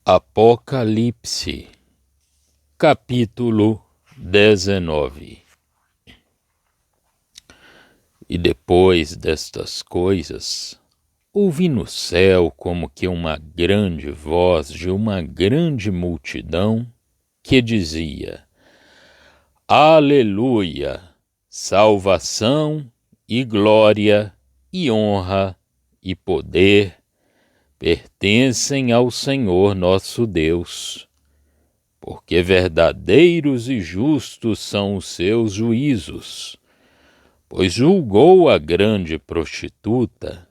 Apocalipse, capítulo 19. E depois destas coisas, ouvi no céu como que uma grande voz de uma grande multidão que dizia: Aleluia! Salvação e glória e honra e poder pertencem ao Senhor nosso Deus, porque verdadeiros e justos são os seus juízos, pois julgou a grande prostituta,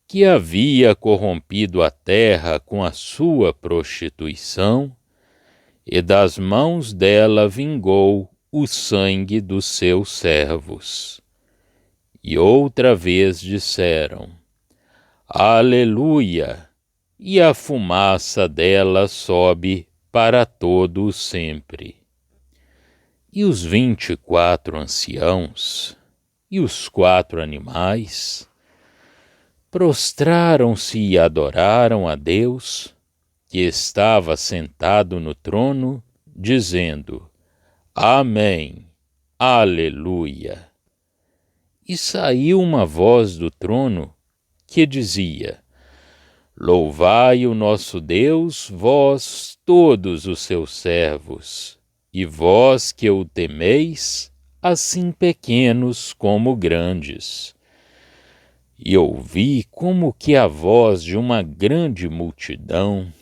que havia corrompido a terra com a sua prostituição, e das mãos dela vingou o sangue dos seus servos. E outra vez disseram: Aleluia! E a fumaça dela sobe para todo o sempre. E os 24 anciãos e os 4 animais prostraram-se e adoraram a Deus, que estava sentado no trono, dizendo: Amém, Aleluia! E saiu uma voz do trono que dizia: Louvai o nosso Deus, vós todos os seus servos, e vós que o temeis, assim pequenos como grandes. E ouvi como que a voz de uma grande multidão,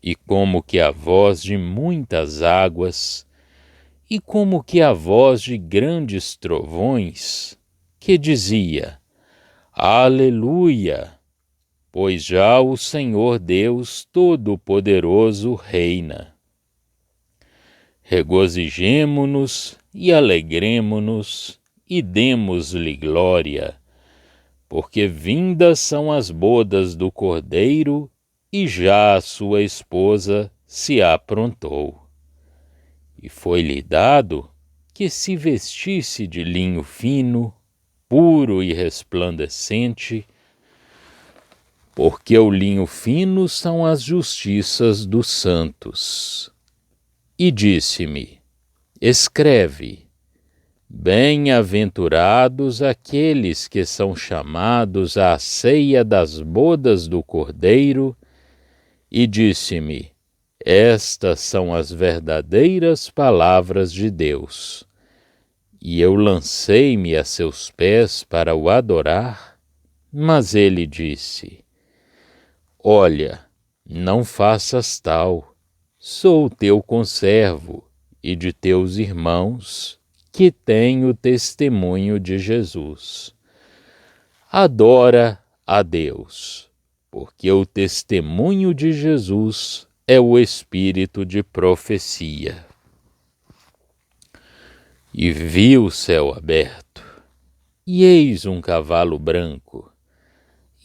e como que a voz de muitas águas, e como que a voz de grandes trovões, que dizia: Aleluia! Pois já o Senhor Deus Todo-Poderoso reina. Regozijemo-nos e alegremo-nos e demos-lhe glória, porque vindas são as bodas do Cordeiro e já a sua esposa se aprontou. E foi-lhe dado que se vestisse de linho fino, puro e resplandecente, porque o linho fino são as justiças dos santos. E disse-me: Escreve: Bem-aventurados aqueles que são chamados à ceia das bodas do Cordeiro. E disse-me: Estas são as verdadeiras palavras de Deus. E eu lancei-me a seus pés para o adorar, mas ele disse: Olha, não faças tal, sou teu conservo e de teus irmãos, que têm o testemunho de Jesus. Adora a Deus, porque o testemunho de Jesus é o espírito de profecia. E vi o céu aberto, e eis um cavalo branco,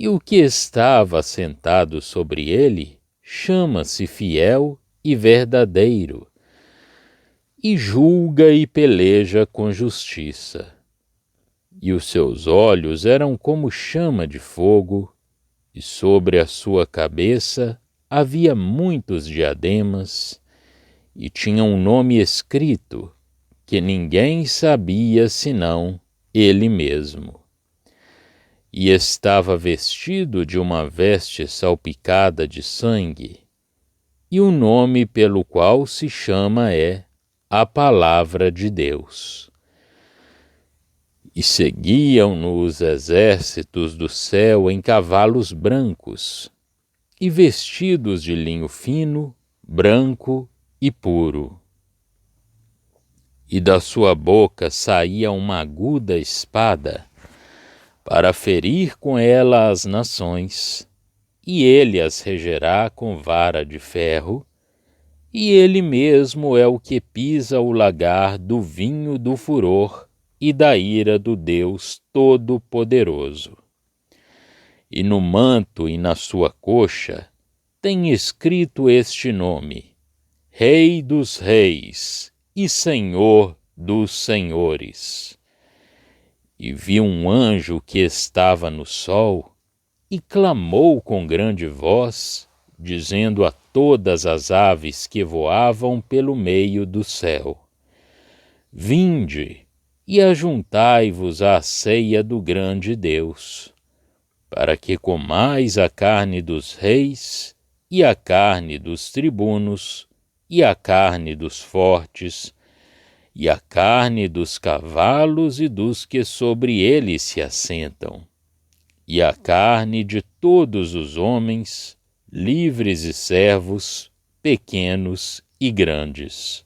e o que estava sentado sobre ele chama-se Fiel e Verdadeiro, e julga e peleja com justiça. E os seus olhos eram como chama de fogo, e sobre a sua cabeça havia muitos diademas, e tinha um nome escrito que ninguém sabia senão ele mesmo. E estava vestido de uma veste salpicada de sangue, e o nome pelo qual se chama é a Palavra de Deus. E seguiam-no os exércitos do céu em cavalos brancos, e vestidos de linho fino, branco e puro. E da sua boca saía uma aguda espada, para ferir com ela as nações, e ele as regerá com vara de ferro, e ele mesmo é o que pisa o lagar do vinho do furor e da ira do Deus Todo-Poderoso. E no manto e na sua coxa tem escrito este nome: Rei dos Reis e Senhor dos Senhores. E vi um anjo que estava no sol, e clamou com grande voz, dizendo a todas as aves que voavam pelo meio do céu: Vinde e ajuntai-vos à ceia do grande Deus, para que comais a carne dos reis, e a carne dos tribunos, e a carne dos fortes, e a carne dos cavalos e dos que sobre eles se assentam, e a carne de todos os homens, livres e servos, pequenos e grandes.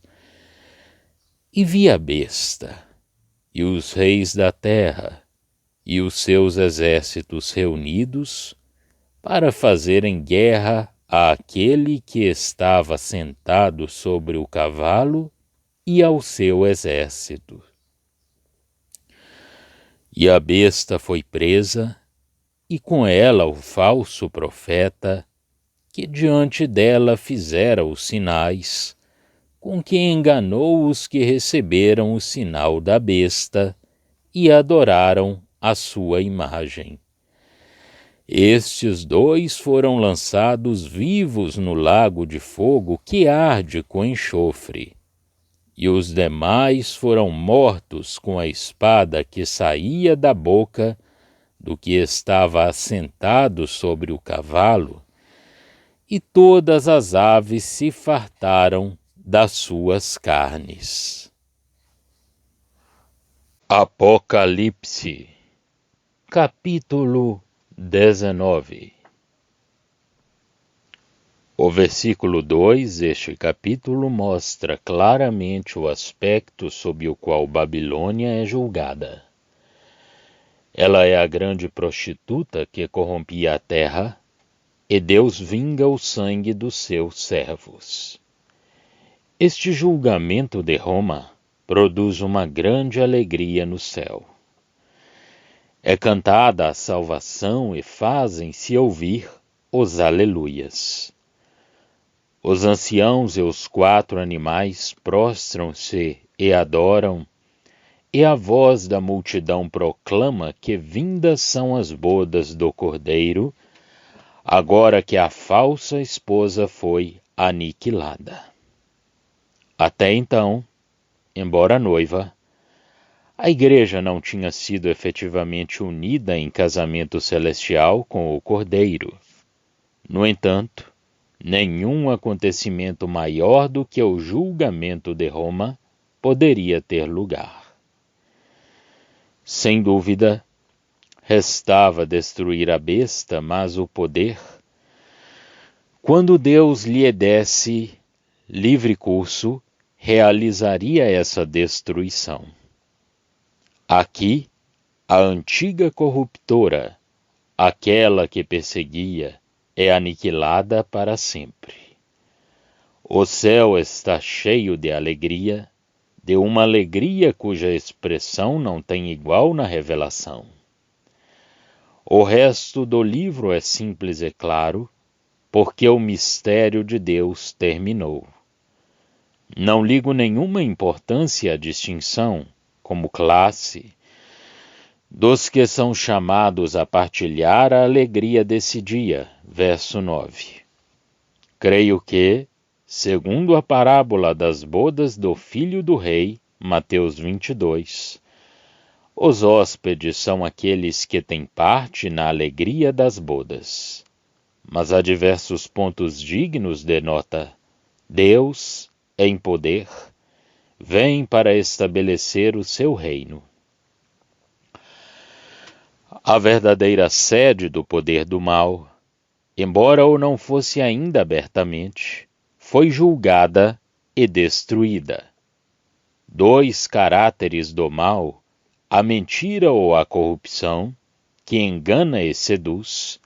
E vi a besta, e os reis da terra, e os seus exércitos reunidos, para fazerem guerra àquele que estava sentado sobre o cavalo e ao seu exército. E a besta foi presa, e com ela o falso profeta, que diante dela fizera os sinais, com que enganou os que receberam o sinal da besta e adoraram a sua imagem. Estes dois foram lançados vivos no lago de fogo que arde com enxofre, e os demais foram mortos com a espada que saía da boca do que estava assentado sobre o cavalo, e todas as aves se fartaram das suas carnes. Apocalipse, capítulo 19. O versículo 2 deste capítulo mostra claramente o aspecto sob o qual Babilônia é julgada. Ela é a grande prostituta que corrompia a terra, e Deus vinga o sangue dos seus servos. Este julgamento de Roma produz uma grande alegria no céu. É cantada a salvação e fazem-se ouvir os aleluias. Os anciãos e os 4 animais prostram-se e adoram, e a voz da multidão proclama que vindas são as bodas do Cordeiro, agora que a falsa esposa foi aniquilada. Até então, embora noiva, a igreja não tinha sido efetivamente unida em casamento celestial com o Cordeiro. No entanto, nenhum acontecimento maior do que o julgamento de Roma poderia ter lugar. Sem dúvida, restava destruir a besta, mas o poder, quando Deus lhe desse livre curso, realizaria essa destruição. Aqui, a antiga corruptora, aquela que perseguia, é aniquilada para sempre. O céu está cheio de alegria, de uma alegria cuja expressão não tem igual na revelação. O resto do livro é simples e claro, porque o mistério de Deus terminou. Não ligo nenhuma importância à distinção, como classe, dos que são chamados a partilhar a alegria desse dia. Verso 9. Creio que, segundo a parábola das bodas do filho do rei, Mateus 22, os hóspedes são aqueles que têm parte na alegria das bodas. Mas há diversos pontos dignos de nota. Deus, em poder, vem para estabelecer o seu reino. A verdadeira sede do poder do mal, embora ou não fosse ainda abertamente, foi julgada e destruída. 2 caráteres do mal, a mentira ou a corrupção, que engana e seduz,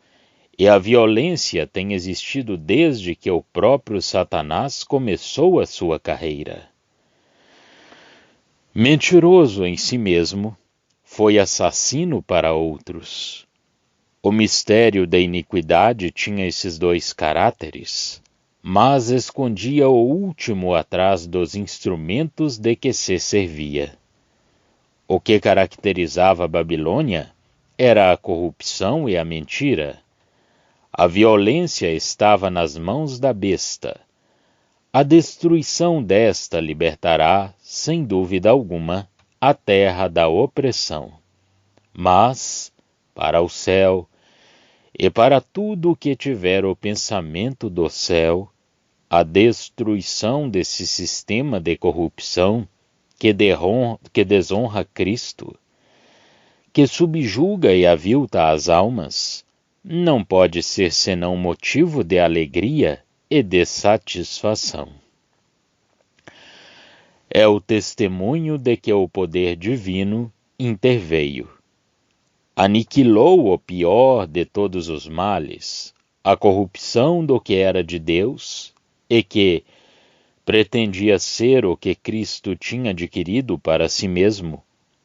e a violência têm existido desde que o próprio Satanás começou a sua carreira. Mentiroso em si mesmo, foi assassino para outros. O mistério da iniquidade tinha esses 2 caráteres, mas escondia o último atrás dos instrumentos de que se servia. O que caracterizava a Babilônia era a corrupção e a mentira. A violência estava nas mãos da besta. A destruição desta libertará, sem dúvida alguma, a terra da opressão. Mas, para o céu, e para tudo o que tiver o pensamento do céu, a destruição desse sistema de corrupção que desonra Cristo, que subjuga e avilta as almas, não pode ser senão motivo de alegria e de satisfação. É o testemunho de que o poder divino interveio. Aniquilou o pior de todos os males, a corrupção do que era de Deus e que pretendia ser o que Cristo tinha adquirido para si mesmo,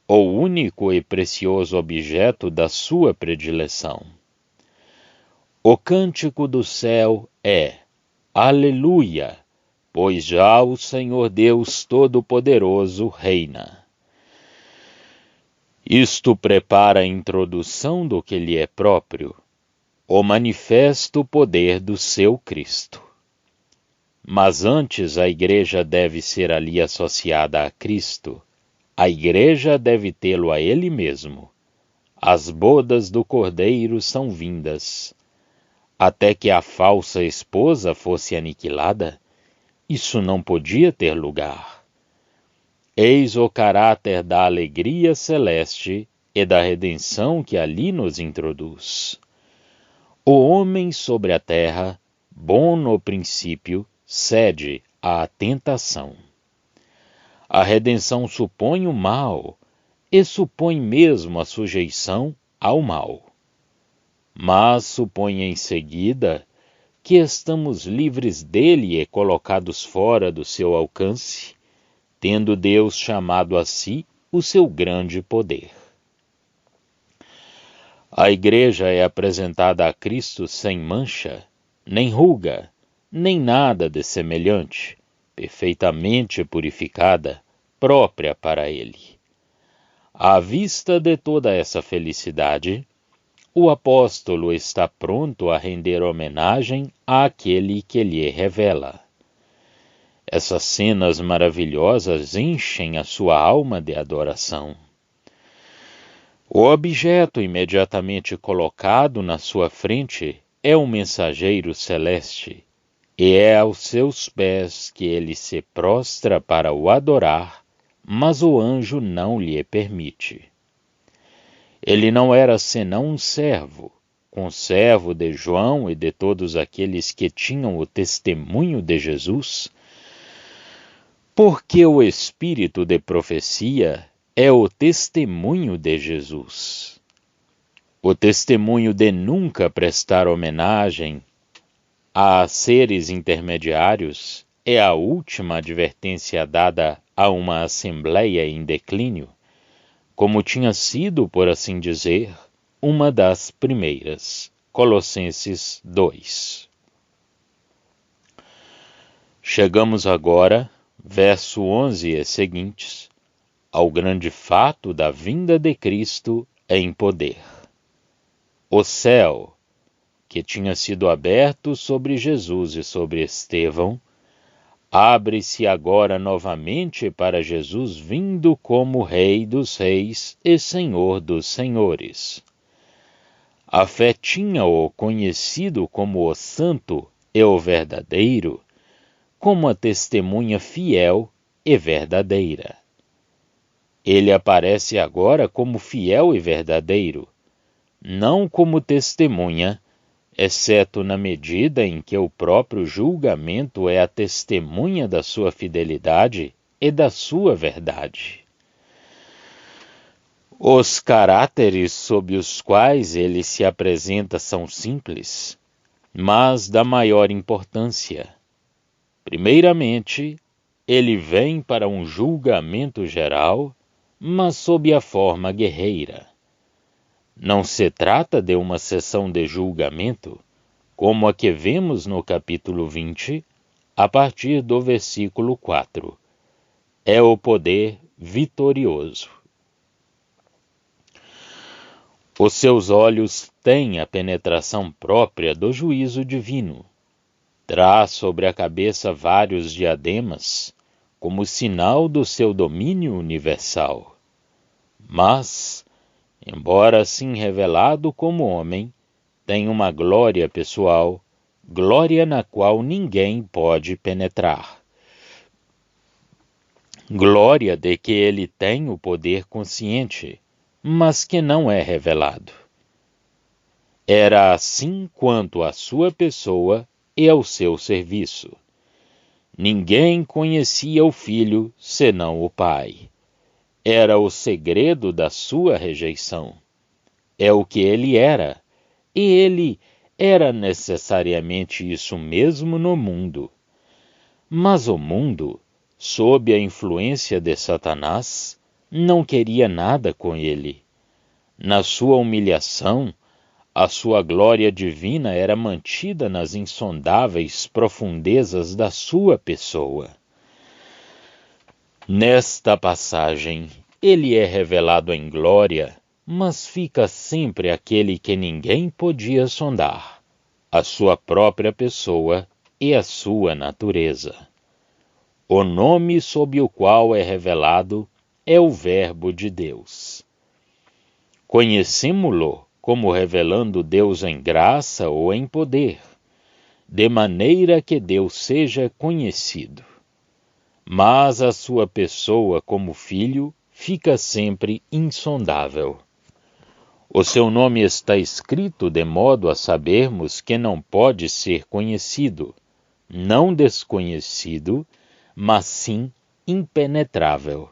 o único e precioso objeto da sua predileção. O cântico do céu é: Aleluia, pois já o Senhor Deus Todo-Poderoso reina. Isto prepara a introdução do que lhe é próprio, o manifesto poder do seu Cristo. Mas antes a Igreja deve ser ali associada a Cristo. A Igreja deve tê-lo a Ele mesmo. As bodas do Cordeiro são vindas. Até que a falsa esposa fosse aniquilada, isso não podia ter lugar. Eis o caráter da alegria celeste e da redenção que ali nos introduz. O homem sobre a terra, bom no princípio, cede à tentação. A redenção supõe o mal e supõe mesmo a sujeição ao mal. Mas supõe em seguida que estamos livres dele e colocados fora do seu alcance, tendo Deus chamado a si o seu grande poder. A Igreja é apresentada a Cristo sem mancha, nem ruga, nem nada de semelhante, perfeitamente purificada, própria para Ele. À vista de toda essa felicidade, o apóstolo está pronto a render homenagem àquele que lhe revela. Essas cenas maravilhosas enchem a sua alma de adoração. O objeto imediatamente colocado na sua frente é um mensageiro celeste, e é aos seus pés que ele se prostra para o adorar, mas o anjo não lhe permite. Ele não era senão um servo, conservo de João e de todos aqueles que tinham o testemunho de Jesus, porque o espírito de profecia é o testemunho de Jesus. O testemunho de nunca prestar homenagem a seres intermediários é a última advertência dada a uma assembleia em declínio, como tinha sido, por assim dizer, uma das primeiras. Colossenses 2. Chegamos agora, verso 11 e seguintes, ao grande fato da vinda de Cristo em poder. O céu, que tinha sido aberto sobre Jesus e sobre Estevão, abre-se agora novamente para Jesus vindo como Rei dos Reis e Senhor dos Senhores. A fé tinha-o conhecido como o Santo e o Verdadeiro, como a testemunha fiel e verdadeira. Ele aparece agora como fiel e verdadeiro, não como testemunha, exceto na medida em que o próprio julgamento é a testemunha da sua fidelidade e da sua verdade. Os caráteres sob os quais ele se apresenta são simples, mas da maior importância. Primeiramente, ele vem para um julgamento geral, mas sob a forma guerreira. Não se trata de uma sessão de julgamento, como a que vemos no capítulo 20, a partir do versículo 4. É o poder vitorioso. Os seus olhos têm a penetração própria do juízo divino. Traz sobre a cabeça vários diademas, como sinal do seu domínio universal. Mas, embora assim revelado como homem, tem uma glória pessoal, glória na qual ninguém pode penetrar. Glória de que ele tem o poder consciente, mas que não é revelado. Era assim quanto à sua pessoa e ao seu serviço. Ninguém conhecia o Filho senão o Pai. Era o segredo da sua rejeição. É o que ele era, e ele era necessariamente isso mesmo no mundo. Mas o mundo, sob a influência de Satanás, não queria nada com ele. Na sua humilhação, a sua glória divina era mantida nas insondáveis profundezas da sua pessoa. Nesta passagem, ele é revelado em glória, mas fica sempre aquele que ninguém podia sondar, a sua própria pessoa e a sua natureza. O nome sob o qual é revelado é o Verbo de Deus. Conhecemo-lo como revelando Deus em graça ou em poder, de maneira que Deus seja conhecido. Mas a sua pessoa como Filho fica sempre insondável. O seu nome está escrito de modo a sabermos que não pode ser conhecido, não desconhecido, mas sim impenetrável.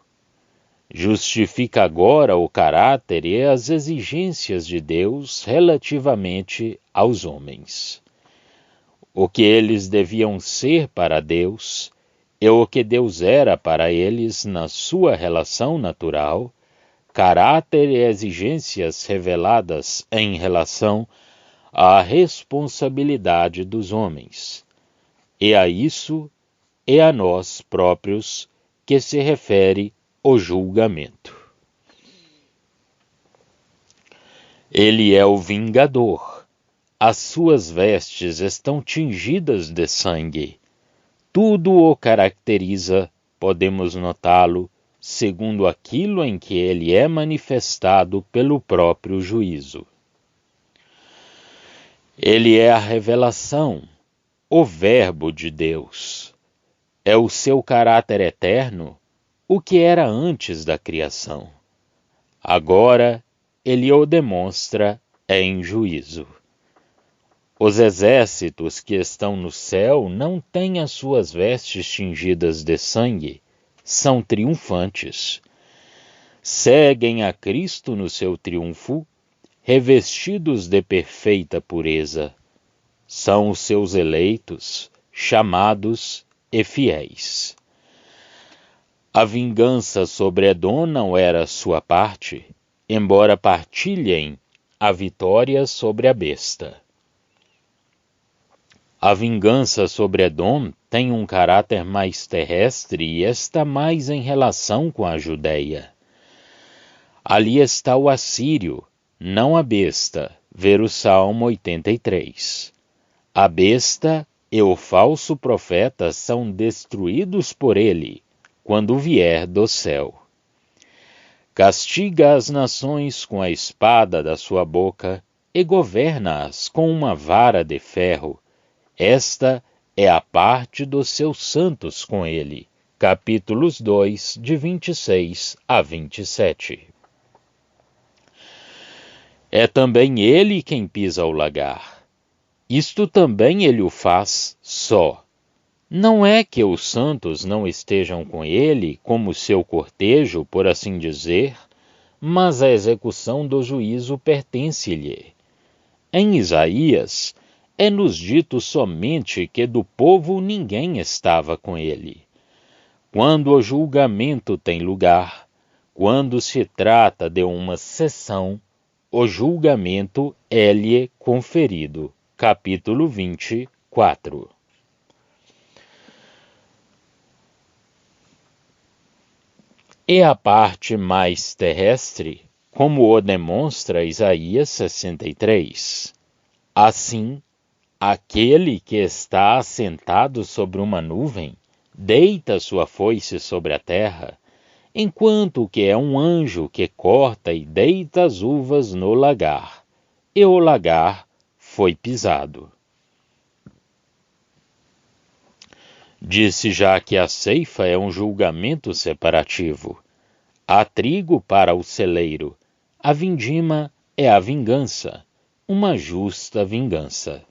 Justifica agora o caráter e as exigências de Deus relativamente aos homens. O que eles deviam ser para Deus e o que Deus era para eles na sua relação natural, caráter e exigências reveladas em relação à responsabilidade dos homens. E a isso e a nós próprios que se refere o julgamento. Ele é o vingador. As suas vestes estão tingidas de sangue. Tudo o caracteriza, podemos notá-lo, segundo aquilo em que ele é manifestado pelo próprio juízo. Ele é a revelação, o Verbo de Deus. É o seu caráter eterno, o que era antes da criação. Agora, ele o demonstra em juízo. Os exércitos que estão no céu não têm as suas vestes tingidas de sangue, são triunfantes. Seguem a Cristo no seu triunfo, revestidos de perfeita pureza. São os seus eleitos, chamados e fiéis. A vingança sobre Edom não era sua parte, embora partilhem a vitória sobre a besta. A vingança sobre Edom tem um caráter mais terrestre e está mais em relação com a Judeia. Ali está o assírio, não a besta, ver o Salmo 83. A besta e o falso profeta são destruídos por ele, quando vier do céu. Castiga as nações com a espada da sua boca e governa-as com uma vara de ferro. Esta é a parte dos seus santos com ele. Capítulos 2, de 26 a 27. É também ele quem pisa o lagar. Isto também ele o faz só. Não é que os santos não estejam com ele como seu cortejo, por assim dizer, mas a execução do juízo pertence-lhe. Em Isaías, é-nos dito somente que do povo ninguém estava com ele. Quando o julgamento tem lugar, quando se trata de uma sessão, o julgamento é-lhe conferido. Capítulo 24. E a parte mais terrestre, como o demonstra Isaías 63. Assim, aquele que está assentado sobre uma nuvem deita sua foice sobre a terra, enquanto que é um anjo que corta e deita as uvas no lagar, e o lagar foi pisado. Disse já que a ceifa é um julgamento separativo. Há trigo para o celeiro, a vindima é a vingança, uma justa vingança.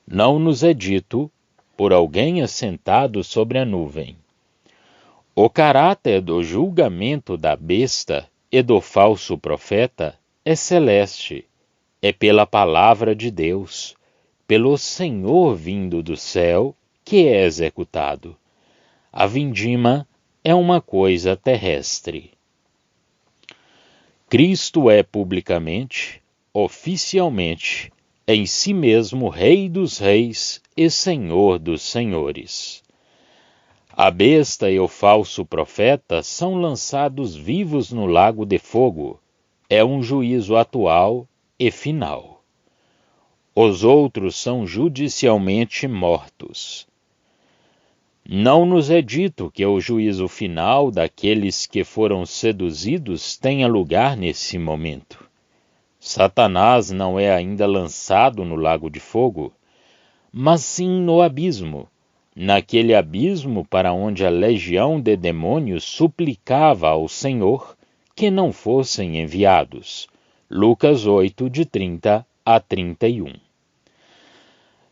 Não nos é dito, por alguém assentado sobre a nuvem. O caráter do julgamento da besta e do falso profeta é celeste, é pela palavra de Deus, pelo Senhor vindo do céu, que é executado. A vindima é uma coisa terrestre. Cristo é publicamente, oficialmente, em si mesmo Rei dos Reis e Senhor dos Senhores. A besta e o falso profeta são lançados vivos no lago de fogo. É um juízo atual e final. Os outros são judicialmente mortos. Não nos é dito que o juízo final daqueles que foram seduzidos tenha lugar nesse momento. Satanás não é ainda lançado no lago de fogo, mas sim no abismo, naquele abismo para onde a legião de demônios suplicava ao Senhor que não fossem enviados. Lucas 8, de 30 a 31.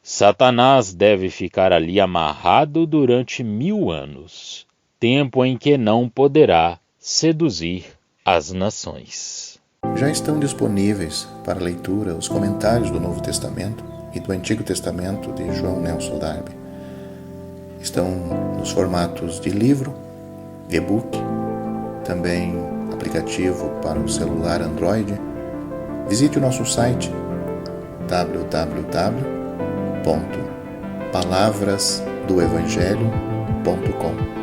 Satanás deve ficar ali amarrado durante 1000 anos, tempo em que não poderá seduzir as nações. Já estão disponíveis para leitura os comentários do Novo Testamento e do Antigo Testamento de João Nelson Darby. Estão nos formatos de livro, e-book, também aplicativo para o celular Android. Visite o nosso site www.palavrasdoevangelho.com.